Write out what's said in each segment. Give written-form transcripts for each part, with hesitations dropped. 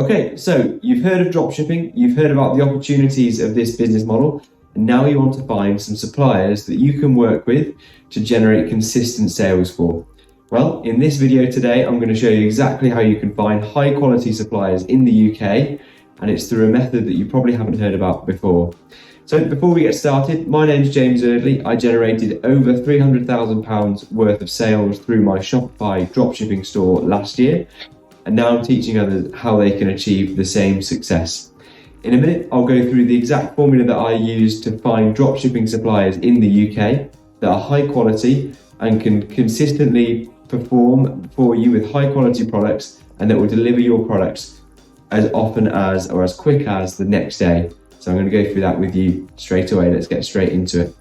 Okay, so you've heard of dropshipping, you've heard about the opportunities of this business model, and now you want to find some suppliers that you can work with to generate consistent sales for. Well, in this video today, I'm going to show you exactly how you can find high quality suppliers in the UK, and it's through a method that you probably haven't heard about before. So before we get started, my name's James Eardley. I generated over £300,000 worth of sales through my Shopify dropshipping store last year, and now I'm teaching others how they can achieve the same success. In a minute, I'll go through the exact formula that I use to find dropshipping suppliers in the UK that are high quality and can consistently perform for you with high quality products, and that will deliver your products as often as or as quick as the next day. So I'm going to go through that with you straight away. Let's get straight into it.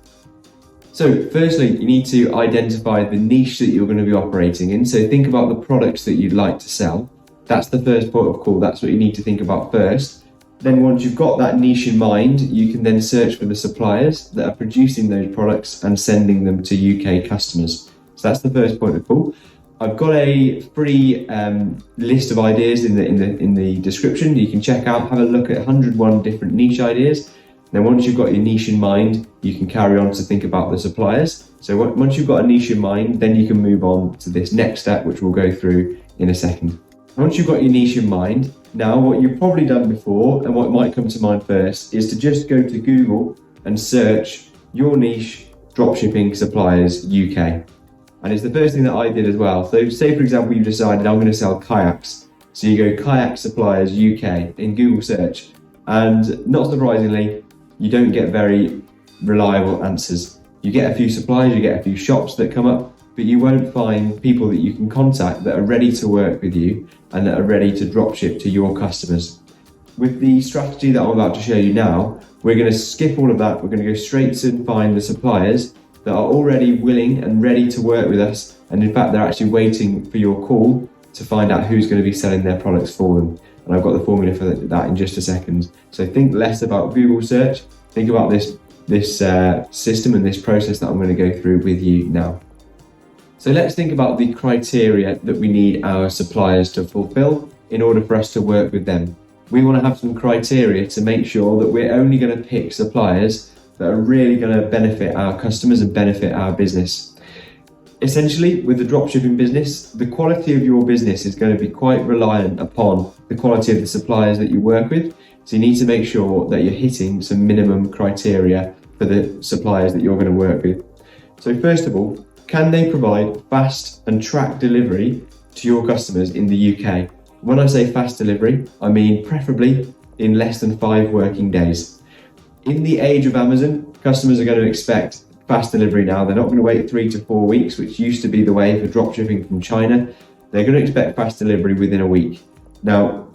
So firstly, you need to identify the niche that you're going to be operating in. So think about the products that you'd like to sell. That's the first port of call. That's what you need to think about first. Then once you've got that niche in mind, you can then search for the suppliers that are producing those products and sending them to UK customers. So that's the first point of call. I've got a free list of ideas in the description. You can check out, have a look at 101 different niche ideas. Then once you've got your niche in mind, you can carry on to think about the suppliers. So once you've got a niche in mind, then you can move on to this next step, which we'll go through in a second. Once you've got your niche in mind, now what you've probably done before and what might come to mind first is to just go to Google and search your niche dropshipping suppliers UK. And it's the first thing that I did as well. So say for example, you decided I'm going to sell kayaks. So you go kayak suppliers UK in Google search, and not surprisingly, you don't get very reliable answers. You get a few suppliers, you get a few shops that come up, but you won't find people that you can contact that are ready to work with you and that are ready to dropship to your customers. With the strategy that I'm about to show you now, we're going to skip all of that. We're going to go straight to find the suppliers that are already willing and ready to work with us, and in fact they're actually waiting for your call to find out who's going to be selling their products for them. And I've got the formula for that in just a second. So think less about Google search, think about this system and this process that I'm going to go through with you now. So let's think about the criteria that we need our suppliers to fulfill in order for us to work with them. We want to have some criteria to make sure that we're only going to pick suppliers that are really going to benefit our customers and benefit our business. Essentially, with the dropshipping business, the quality of your business is going to be quite reliant upon the quality of the suppliers that you work with. So you need to make sure that you're hitting some minimum criteria for the suppliers that you're going to work with. So first of all, can they provide fast and tracked delivery to your customers in the UK? When I say fast delivery, I mean preferably in less than 5 working days. In the age of Amazon, customers are going to expect fast delivery now. They're not going to wait 3 to 4 weeks, which used to be the way for dropshipping from China. They're going to expect fast delivery within a week. Now,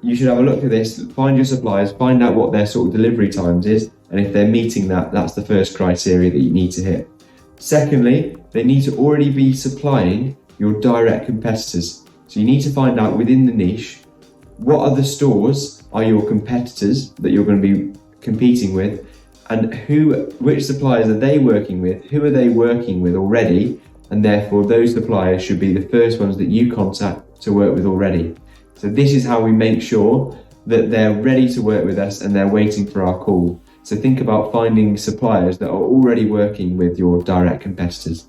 you should have a look at this, find your suppliers, find out what their sort of delivery times is, and if they're meeting that, that's the first criteria that you need to hit. Secondly, they need to already be supplying your direct competitors. So you need to find out within the niche, what other stores are your competitors that you're going to be competing with, and which suppliers are they working with, who are they working with already, and therefore those suppliers should be the first ones that you contact to work with already. So this is how we make sure that they're ready to work with us and they're waiting for our call. So think about finding suppliers that are already working with your direct competitors.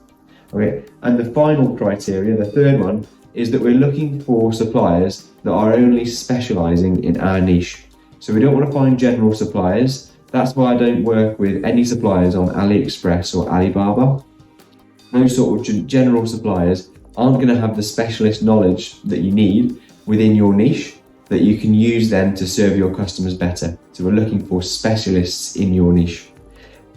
Okay, and the final criteria, the third one, is that we're looking for suppliers that are only specializing in our niche. So we don't want to find general suppliers. That's why I don't work with any suppliers on AliExpress or Alibaba. Those sort of general suppliers aren't going to have the specialist knowledge that you need within your niche that you can use then to serve your customers better. So we're looking for specialists in your niche.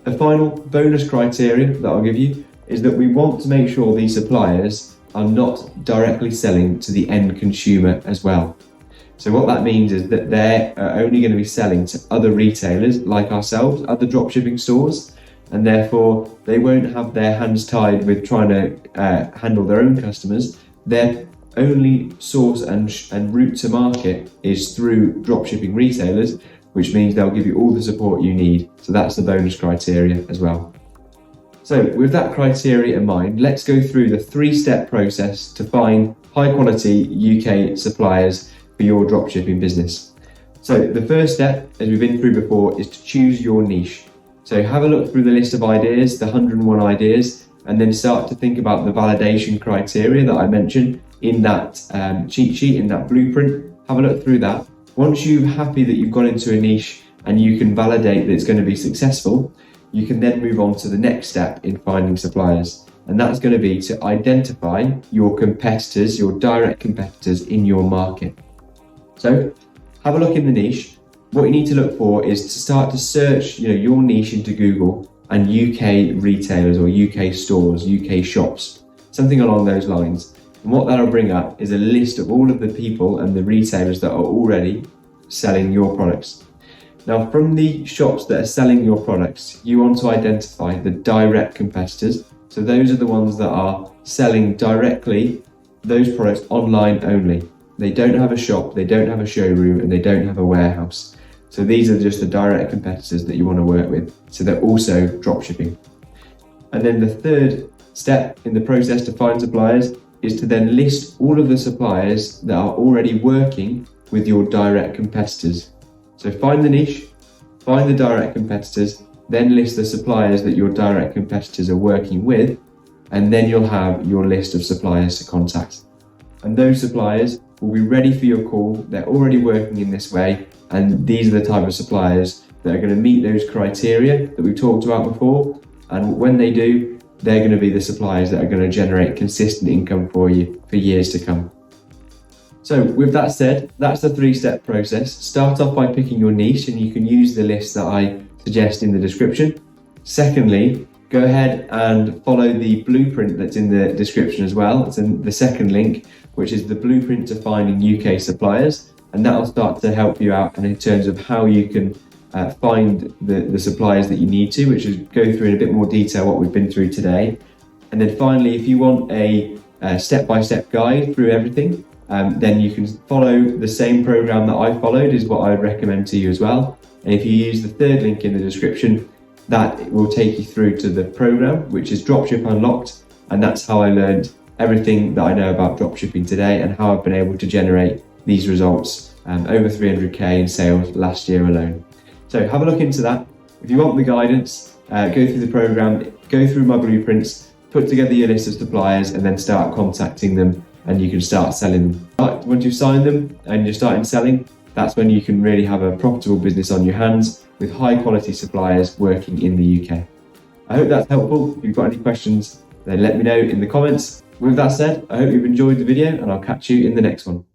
The final bonus criteria that I'll give you is that we want to make sure these suppliers are not directly selling to the end consumer as well. So what that means is that they're only going to be selling to other retailers like ourselves, other dropshipping stores, and therefore they won't have their hands tied with trying to handle their own customers. Their only source and route to market is through dropshipping retailers, which means they'll give you all the support you need. So that's the bonus criteria as well. So with that criteria in mind, let's go through the 3-step process to find high quality UK suppliers for your dropshipping business. So the first step, as we've been through before, is to choose your niche. So have a look through the list of ideas, the 101 ideas, and then start to think about the validation criteria that I mentioned in that cheat sheet, in that blueprint. Have a look through that. Once you're happy that you've gone into a niche and you can validate that it's going to be successful, you can then move on to the next step in finding suppliers. And that's going to be to identify your competitors, your direct competitors in your market. So have a look in the niche. What you need to look for is to start to search your niche into Google and UK retailers or UK stores, UK shops, something along those lines. And what that'll bring up is a list of all of the people and the retailers that are already selling your products. Now, from the shops that are selling your products, you want to identify the direct competitors. So those are the ones that are selling directly those products online only. They don't have a shop, they don't have a showroom, and they don't have a warehouse. So these are just the direct competitors that you want to work with. So they're also dropshipping. And then the third step in the process to find suppliers is to then list all of the suppliers that are already working with your direct competitors. So find the niche, find the direct competitors, then list the suppliers that your direct competitors are working with, and then you'll have your list of suppliers to contact. And those suppliers will be ready for your call. They're already working in this way, and these are the type of suppliers that are going to meet those criteria that we've talked about before. And when they do, they're going to be the suppliers that are going to generate consistent income for you for years to come. So with that said, that's the 3-step process. Start off by picking your niche, and you can use the list that I suggest in the description. Secondly, go ahead and follow the blueprint that's in the description as well. It's in the second link, which is the blueprint to finding UK suppliers. And that'll start to help you out in terms of how you can find the suppliers that you need to, which is go through in a bit more detail what we've been through today. And then finally, if you want a step-by-step guide through everything, then you can follow the same program that I followed is what I would recommend to you as well. And if you use the third link in the description, that will take you through to the program, which is Dropship Unlocked. And that's how I learned everything that I know about dropshipping today and how I've been able to generate these results, over 300k in sales last year alone. So have a look into that. If you want the guidance, go through the program, go through my blueprints, put together your list of suppliers, and then start contacting them, and you can start selling them. But once you've signed them and you're starting selling, that's when you can really have a profitable business on your hands with high quality suppliers working in the UK. I hope that's helpful. If you've got any questions, then let me know in the comments. With that said, I hope you've enjoyed the video, and I'll catch you in the next one.